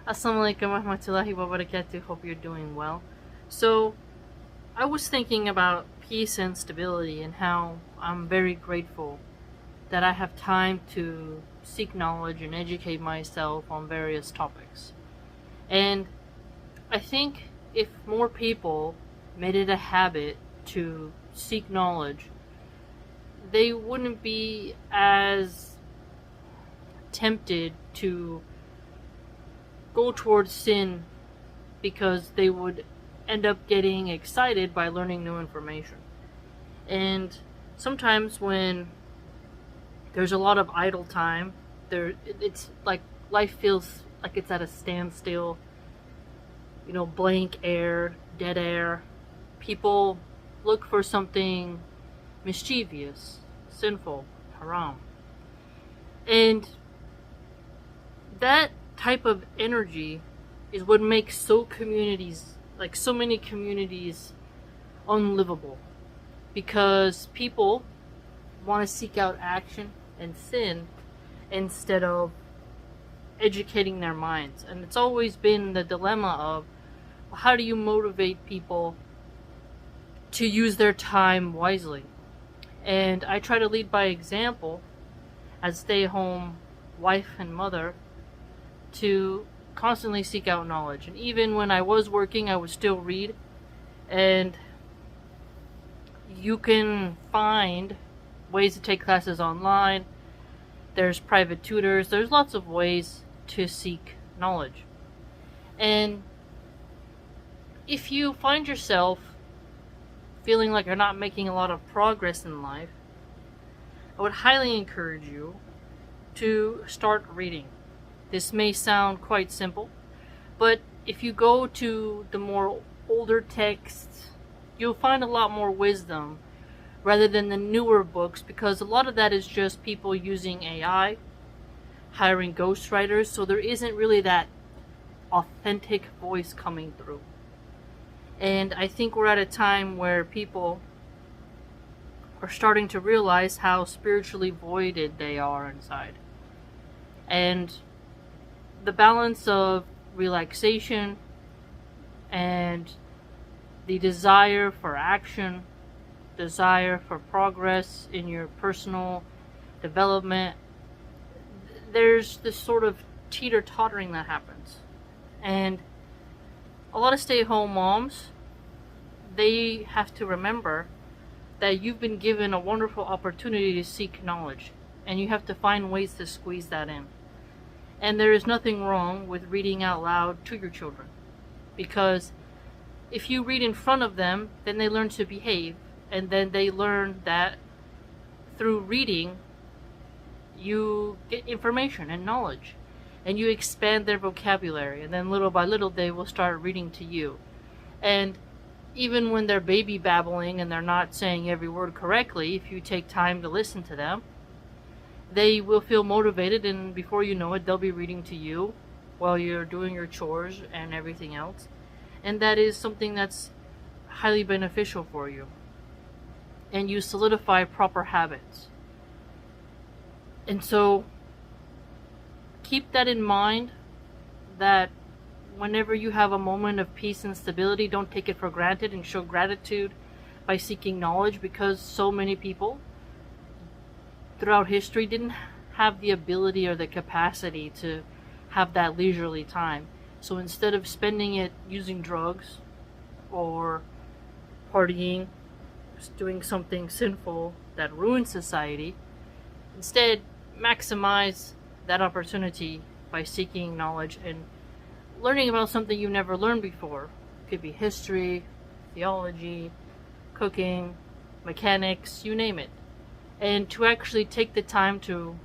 Assalamualaikum warahmatullahi wabarakatuh. Hope you're doing well. So, I was thinking about peace and stability and how I'm very grateful that I have time to seek knowledge and educate myself on various topics. And I think if more people made it a habit to seek knowledge, they wouldn't be as tempted to go towards sin because they would end up getting excited by learning new information. And sometimes when there's a lot of idle time, it's like life feels like it's at a standstill. Blank air, dead air. People look for something mischievous, sinful, haram. And that type of energy is what makes so many communities unlivable, because people want to seek out action and sin instead of educating their minds. And it's always been the dilemma of, how do you motivate people to use their time wisely? And I try to lead by example as stay-at-home wife and mother, to constantly seek out knowledge. And even when I was working, I would still read. And you can find ways to take classes online. There's private tutors. There's lots of ways to seek knowledge. And if you find yourself feeling like you're not making a lot of progress in life, I would highly encourage you to start reading. This may sound quite simple, but if you go to the more older texts, you'll find a lot more wisdom rather than the newer books, because a lot of that is just people using AI, hiring ghostwriters, so there isn't really that authentic voice coming through. And I think we're at a time where people are starting to realize how spiritually voided they are inside. And the balance of relaxation and the desire for action, desire for progress in your personal development, there's this sort of teeter-tottering that happens. And a lot of stay-at-home moms, they have to remember that you've been given a wonderful opportunity to seek knowledge, and you have to find ways to squeeze that in. And there is nothing wrong with reading out loud to your children, because if you read in front of them, then they learn to behave, and then they learn that through reading you get information and knowledge, and you expand their vocabulary, and then little by little they will start reading to you. And even when they're baby babbling and they're not saying every word correctly, if you take time to listen to them, they will feel motivated, and before you know it, they'll be reading to you while you're doing your chores and everything else. And that is something that's highly beneficial for you. And you solidify proper habits. And so, keep that in mind, that whenever you have a moment of peace and stability, don't take it for granted, and show gratitude by seeking knowledge, because so many people throughout history didn't have the ability or the capacity to have that leisurely time. So instead of spending it using drugs or partying, just doing something sinful that ruins society, instead maximize that opportunity by seeking knowledge and learning about something you've never learned before. It could be history, theology, cooking, mechanics, you name it. And to actually take the time to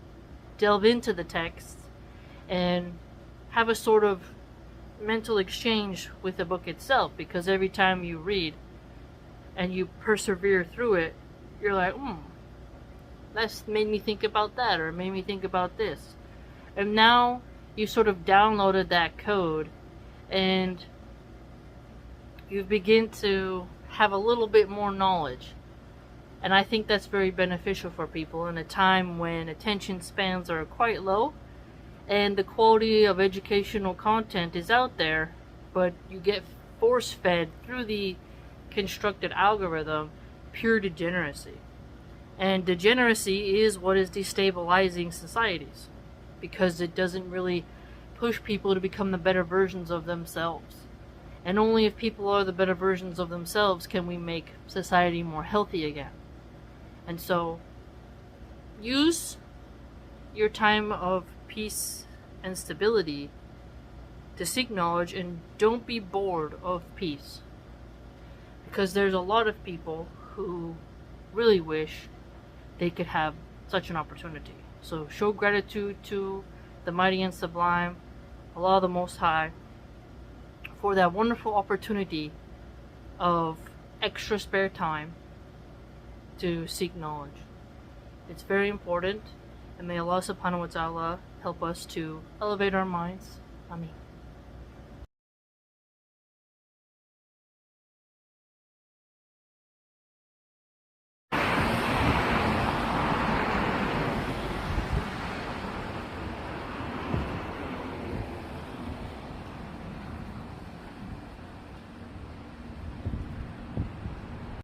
delve into the text and have a sort of mental exchange with the book itself, because every time you read and you persevere through it, you're like, that's made me think about that, or made me think about this. And now you sort of downloaded that code, and you begin to have a little bit more knowledge. And I think that's very beneficial for people in a time when attention spans are quite low and the quality of educational content is out there, but you get force fed through the constructed algorithm pure degeneracy. And degeneracy is what is destabilizing societies, because it doesn't really push people to become the better versions of themselves. And only if people are the better versions of themselves can we make society more healthy again. And so, use your time of peace and stability to seek knowledge, and don't be bored of peace. Because there's a lot of people who really wish they could have such an opportunity. So show gratitude to the mighty and sublime, Allah the Most High, for that wonderful opportunity of extra spare time to seek knowledge. It's very important, and may Allah subhanahu wa ta'ala help us to elevate our minds. Ameen.